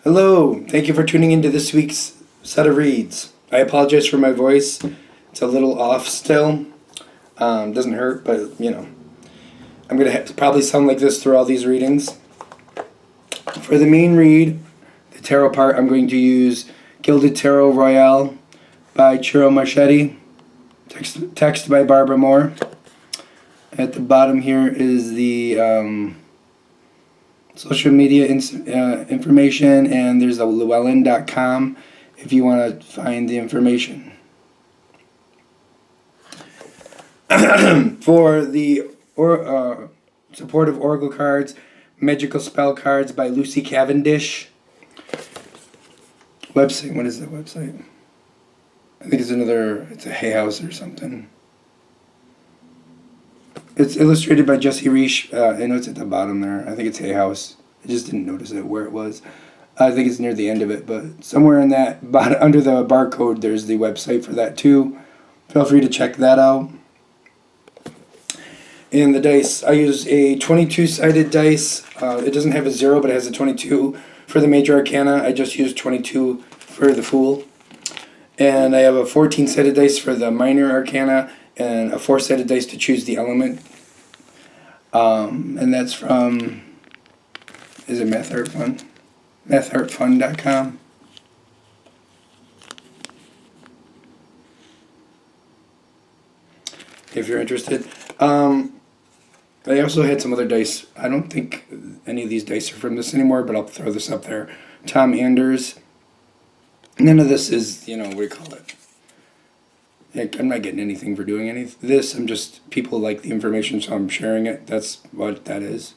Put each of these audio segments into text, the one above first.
Hello, thank you for tuning into this week's set of reads. I apologize for my voice. It's a little off still. Doesn't hurt, but I'm going to probably sound like this through all these readings. For the main read, the tarot part, I'm going to use Gilded Tarot Royale by Chiro Marchetti, text by Barbara Moore. At the bottom here is the social media information, and there's a llewellyn.com if you want to find the information. For the supportive oracle cards, Magical Spell Cards by Lucy Cavendish. Website, what is the website? I think it's a Hay House or something. It's illustrated by Jesse Reish. I know it's at the bottom there. I think it's Hay House. I just didn't notice it where it was. I think it's near the end of it, but somewhere in that, under the barcode, there's the website for that too. Feel free to check that out. And the dice, I use a 22-sided dice. It doesn't have a 0, but it has a 22 for the major arcana. I just used 22 for the Fool. And I have a 14-sided dice for the minor arcana, and a 4-sided dice to choose the element. And that's from, is it Math Art Fun? MathArtFun.com. If you're interested. I also had some other dice. I don't think any of these dice are from this anymore, but I'll throw this up there. Tom Anders. None of this is, what do you call it? I'm not getting anything for doing any of this. I'm just, people like the information, so I'm sharing it. That's what that is.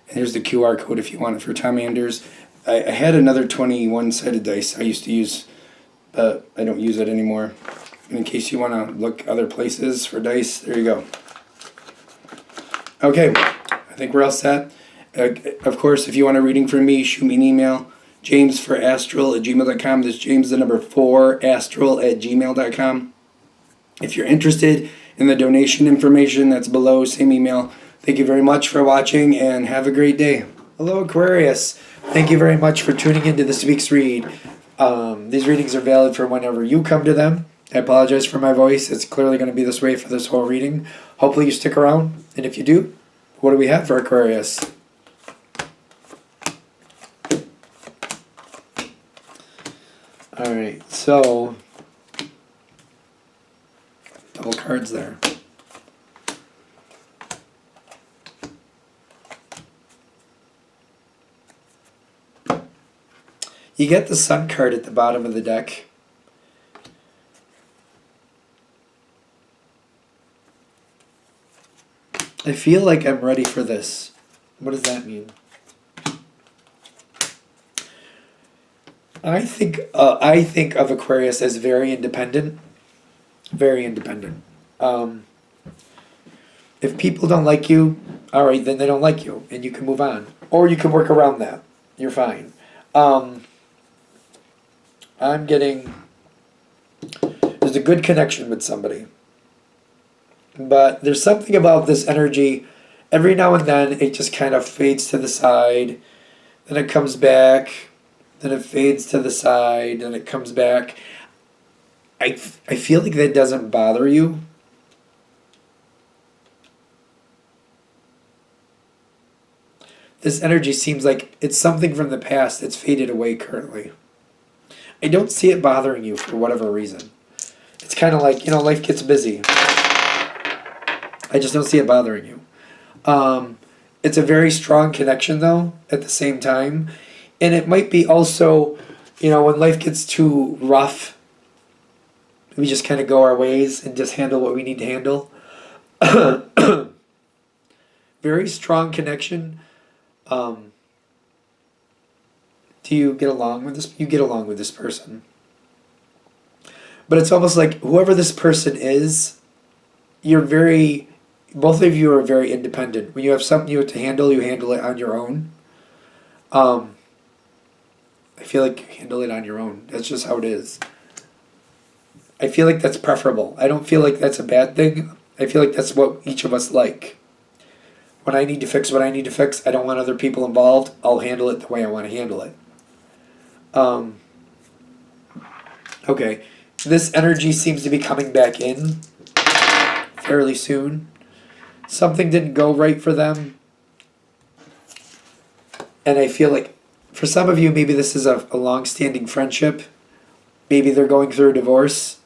And here's the QR code if you want it for Tom Anders. I had another 21-sided dice I used to use, but I don't use it anymore. In case you want to look other places for dice, there you go. Okay, I think we're all set. Of course, if you want a reading from me, shoot me an email. jamesforastral@gmail.com. That's James, the number 4, astral@gmail.com. If you're interested in the donation information, that's below, same email. Thank you very much for watching, and have a great day. Hello, Aquarius. Thank you very much for tuning into this week's read. These readings are valid for whenever you come to them. I apologize for my voice. It's clearly going to be this way for this whole reading. Hopefully you stick around, and if you do, what do we have for Aquarius? Alright, so double cards there. You get the Sun card at the bottom of the deck. I feel like I'm ready for this. What does that mean? I think of Aquarius as very independent. Very independent. If people don't like you, all right, then they don't like you, and you can move on. Or you can work around that. You're fine. I'm getting, there's a good connection with somebody. But there's something about this energy, every now and then it just kind of fades to the side, then it comes back, then it fades to the side, then it comes back. I feel like that doesn't bother you. This energy seems like it's something from the past that's faded away currently. I don't see it bothering you for whatever reason. It's kind of like, life gets busy. I just don't see it bothering you. It's a very strong connection, though, at the same time. And it might be also, when life gets too rough, we just kind of go our ways and just handle what we need to handle. Very strong connection. Do you get along with this? You get along with this person. But it's almost like whoever this person is, both of you are very independent. When you have something you have to handle, you handle it on your own. I feel like you handle it on your own. That's just how it is. I feel like that's preferable. I don't feel like that's a bad thing. I feel like that's what each of us like. When I need to fix what I need to fix, I don't want other people involved. I'll handle it the way I want to handle it. Um, okay. This energy seems to be coming back in fairly soon. Something didn't go right for them. And I feel like for some of you, maybe this is a long-standing friendship. Maybe they're going through a divorce.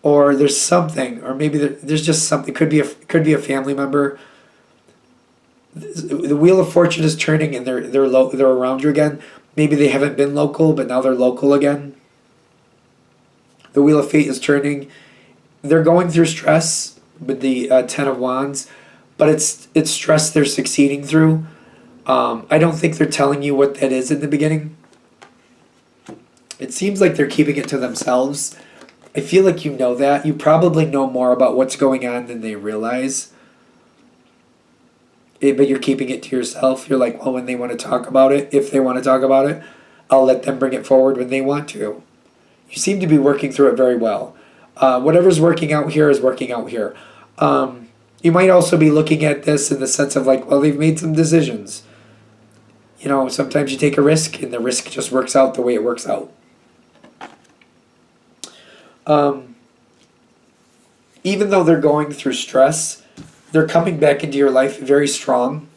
Or there's something, or maybe there's just something. Could be a family member. The wheel of fortune is turning, and they're around you again. Maybe they haven't been local, but now they're local again. The wheel of fate is turning. They're going through stress with the Ten of Wands, but it's stress they're succeeding through. I don't think they're telling you what that is in the beginning. It seems like they're keeping it to themselves. I feel like you know that. You probably know more about what's going on than they realize. But you're keeping it to yourself. You're like, well, when they want to talk about it, if they want to talk about it, I'll let them bring it forward when they want to. You seem to be working through it very well. Whatever's working out here is working out here. You might also be looking at this in the sense of like, well, they've made some decisions. You know, sometimes you take a risk and the risk just works out the way it works out. Even though they're going through stress, they're coming back into your life very strong.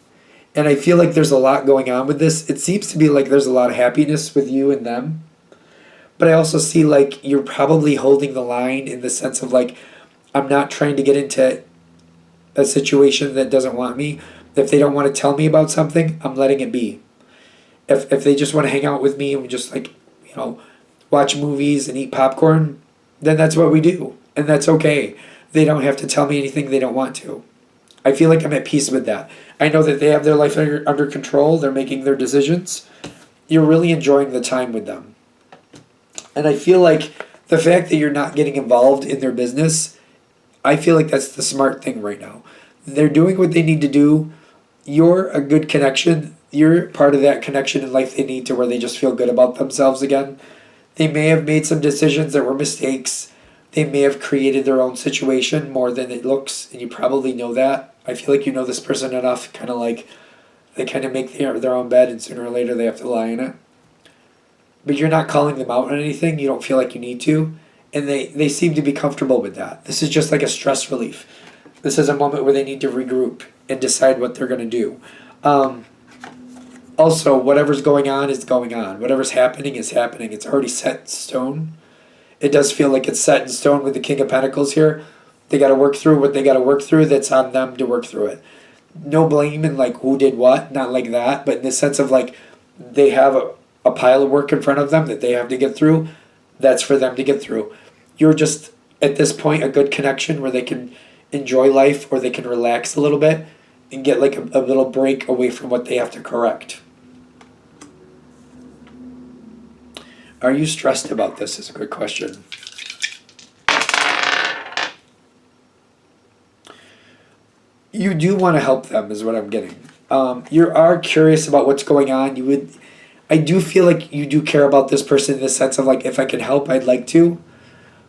And I feel like there's a lot going on with this. It seems to be like there's a lot of happiness with you and them. But I also see like you're probably holding the line in the sense of like, I'm not trying to get into a situation that doesn't want me. If they don't want to tell me about something, I'm letting it be. If they just want to hang out with me and just like, watch movies and eat popcorn, then that's what we do. And that's okay. They don't have to tell me anything they don't want to. I feel like I'm at peace with that. I know that they have their life under control. They're making their decisions. You're really enjoying the time with them. And I feel like the fact that you're not getting involved in their business, I feel like that's the smart thing right now. They're doing what they need to do. You're a good connection. You're part of that connection in life they need to where they just feel good about themselves again. They may have made some decisions that were mistakes. They may have created their own situation more than it looks, and you probably know that. I feel like you know this person enough, kind of like they kind of make their own bed, and sooner or later they have to lie in it. But you're not calling them out on anything. You don't feel like you need to. And they seem to be comfortable with that. This is just like a stress relief. This is a moment where they need to regroup and decide what they're going to do. Also, whatever's going on is going on. Whatever's happening is happening. It's already set in stone. It does feel like it's set in stone with the King of Pentacles here. They got to work through what they got to work through. That's on them to work through it. No blame in like who did what. Not like that. But in the sense of like they have a pile of work in front of them that they have to get through. That's for them to get through. You're just, at this point, a good connection where they can enjoy life or they can relax a little bit and get like a little break away from what they have to correct. Are you stressed about this is a good question. You do want to help them is what I'm getting. You are curious about what's going on. I do feel like you do care about this person in the sense of like, if I can help, I'd like to.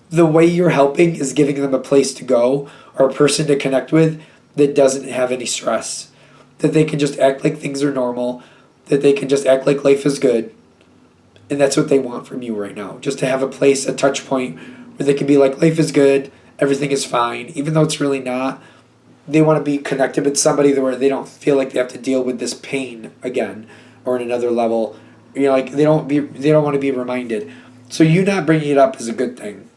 The way you're helping is giving them a place to go or a person to connect with that doesn't have any stress. That they can just act like things are normal. That they can just act like life is good. And that's what they want from you right now. Just to have a place, a touch point where they can be like, life is good, everything is fine. Even though it's really not. They want to be connected with somebody where they don't feel like they have to deal with this pain again or in another level. Like they don't want to be reminded. So you not bringing it up is a good thing.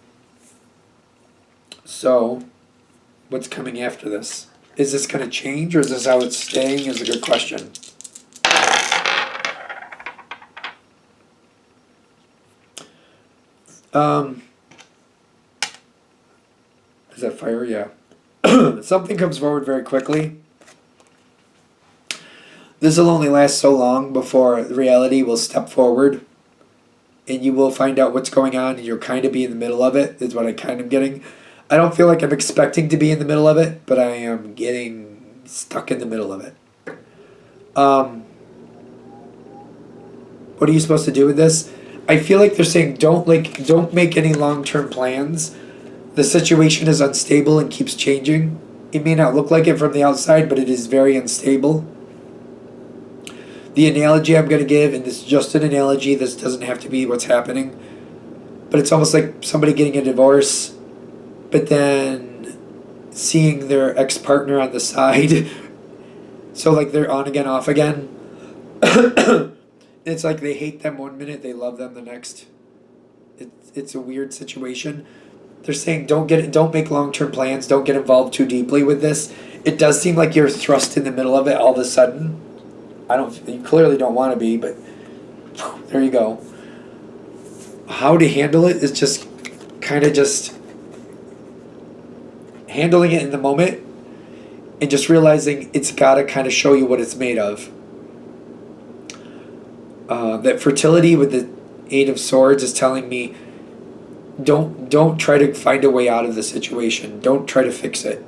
So, what's coming after this? Is this going to change or is this how it's staying is a good question. Is that fire? Yeah. Something comes forward very quickly. This will only last so long before reality will step forward and you will find out what's going on and you'll kind of be in the middle of it is what I kind of getting. I don't feel like I'm expecting to be in the middle of it, but I am getting stuck in the middle of it. What are you supposed to do with this? I feel like they're saying don't make any long-term plans. The situation is unstable and keeps changing. It may not look like it from the outside, but it is very unstable. The analogy I'm going to give, and this is just an analogy, this doesn't have to be what's happening, but it's almost like somebody getting a divorce, but then seeing their ex-partner on the side. So like they're on again, off again. It's like they hate them one minute, they love them the next. It's a weird situation. They're saying don't make long-term plans, don't get involved too deeply with this. It does seem like you're thrust in the middle of it all of a sudden. You clearly don't want to be, but there you go. How to handle it is just kind of just handling it in the moment and just realizing it's got to kind of show you what it's made of. That fertility with the Eight of Swords is telling me don't try to find a way out of the situation. Don't try to fix it.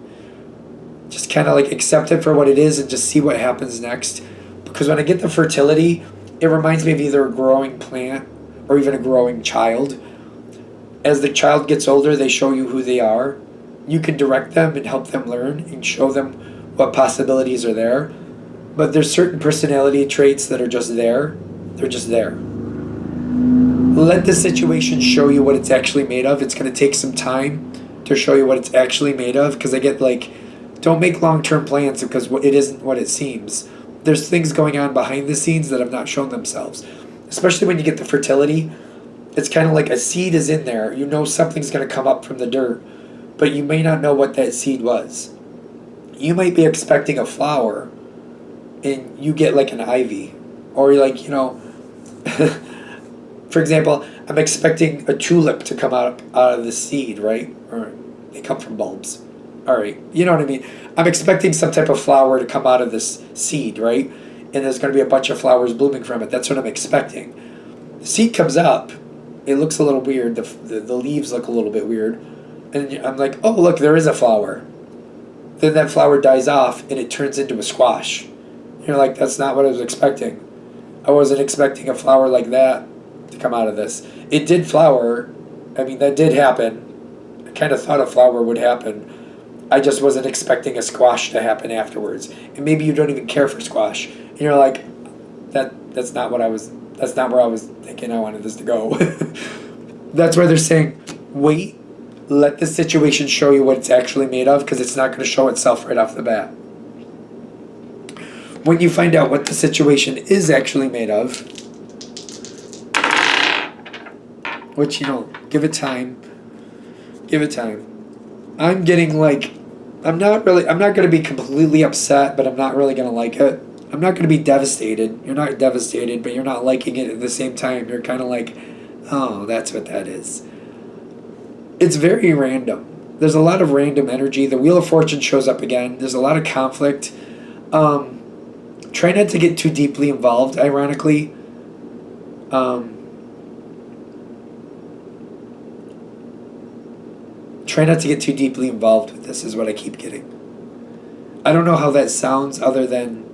Just kind of like accept it for what it is and just see what happens next. Because when I get the fertility, it reminds me of either a growing plant or even a growing child. As the child gets older, they show you who they are. You can direct them and help them learn and show them what possibilities are there. But there's certain personality traits that are just there. They're just there. Let the situation show you what it's actually made of. It's going to take some time to show you what it's actually made of. Because I get like, don't make long-term plans because it isn't what it seems. There's things going on behind the scenes that have not shown themselves. Especially when you get the fertility. It's kind of like a seed is in there. You know something's going to come up from the dirt. But you may not know what that seed was. You might be expecting a flower. And you get like an ivy. Or like, for example, I'm expecting a tulip to come out of the seed, right? Or they come from bulbs. All right, you know what I mean? I'm expecting some type of flower to come out of this seed, right? And there's going to be a bunch of flowers blooming from it. That's what I'm expecting. The seed comes up. It looks a little weird. The leaves look a little bit weird. And I'm like, oh, look, there is a flower. Then that flower dies off and it turns into a squash. You're like, that's not what I was expecting. I wasn't expecting a flower like that to come out of this. It did flower. I mean, that did happen. I kind of thought a flower would happen. I just wasn't expecting a squash to happen afterwards. And maybe you don't even care for squash. And you're like, that's not where I was thinking I wanted this to go. That's why they're saying, wait, let the situation show you what it's actually made of, because it's not going to show itself right off the bat. When you find out what the situation is actually made of, which, give it time. Give it time. I'm getting like, I'm not going to be completely upset, but I'm not really going to like it. I'm not going to be devastated. You're not devastated, but you're not liking it at the same time. You're kind of like, oh, that's what that is. It's very random. There's a lot of random energy. The Wheel of Fortune shows up again. There's a lot of conflict. Try not to get too deeply involved, ironically. Try not to get too deeply involved with this is what I keep getting. I don't know how that sounds other than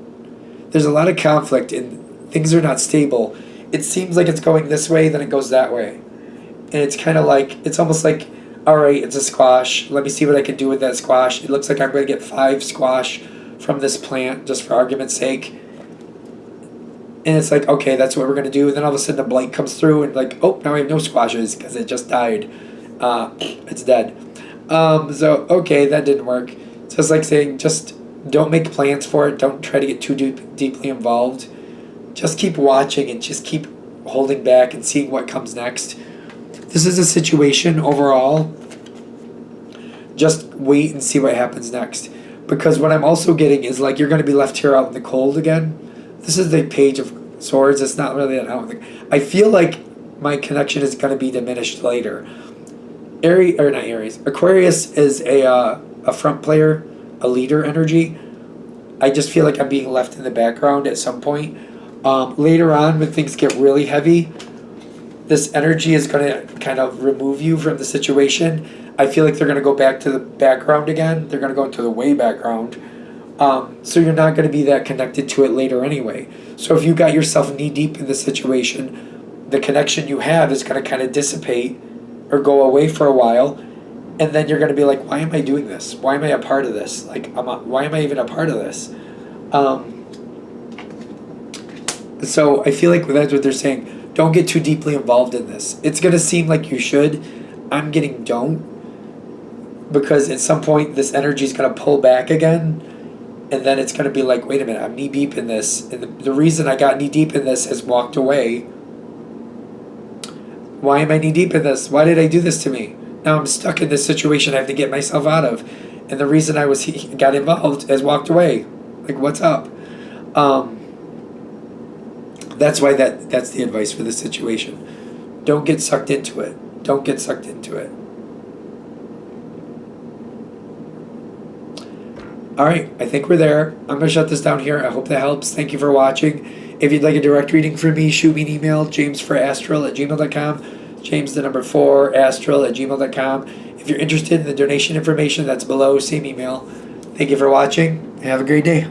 there's a lot of conflict and things are not stable. It seems like it's going this way, then it goes that way. And it's kind of like, it's almost like, all right, it's a squash. Let me see what I can do with that squash. It looks like I'm going to get 5 squash from this plant, just for argument's sake. And it's like, okay, that's what we're going to do. And then all of a sudden a blight comes through and like, oh, now we have no squashes because it just died. It's dead. So, okay, that didn't work. So it's like saying, just don't make plans for it. Don't try to get too deeply involved. Just keep watching and just keep holding back and seeing what comes next. This is a situation overall. Just wait and see what happens next. Because what I'm also getting is like you're going to be left here out in the cold again. This is the Page of Swords. It's not really an out. I feel like my connection is going to be diminished later. Aquarius is a front player, a leader energy. I just feel like I'm being left in the background at some point. Later on, when things get really heavy, this energy is going to kind of remove you from the situation. I feel like they're going to go back to the background again. They're going to go into the way background. So you're not going to be that connected to it later anyway. So if you got yourself knee deep in the situation, the connection you have is going to kind of dissipate or go away for a while. And then you're going to be like, why am I doing this? Why am I a part of this? Like, why am I even a part of this? So I feel like that's what they're saying. Don't get too deeply involved in this. It's going to seem like you should. I'm getting don't. Because at some point, this energy is going to pull back again. And then it's going to be like, wait a minute, I'm knee deep in this. And the reason I got knee deep in this has walked away. Why am I knee deep in this? Why did I do this to me? Now I'm stuck in this situation I have to get myself out of. And the reason I got involved has walked away. Like, what's up? That's why that's the advice for this situation. Don't get sucked into it. Don't get sucked into it. All right, I think we're there. I'm going to shut this down here. I hope that helps. Thank you for watching. If you'd like a direct reading from me, shoot me an email, jamesforastral@gmail.com. James, the number 4, astral@gmail.com. If you're interested in the donation information, that's below, same email. Thank you for watching. Have a great day.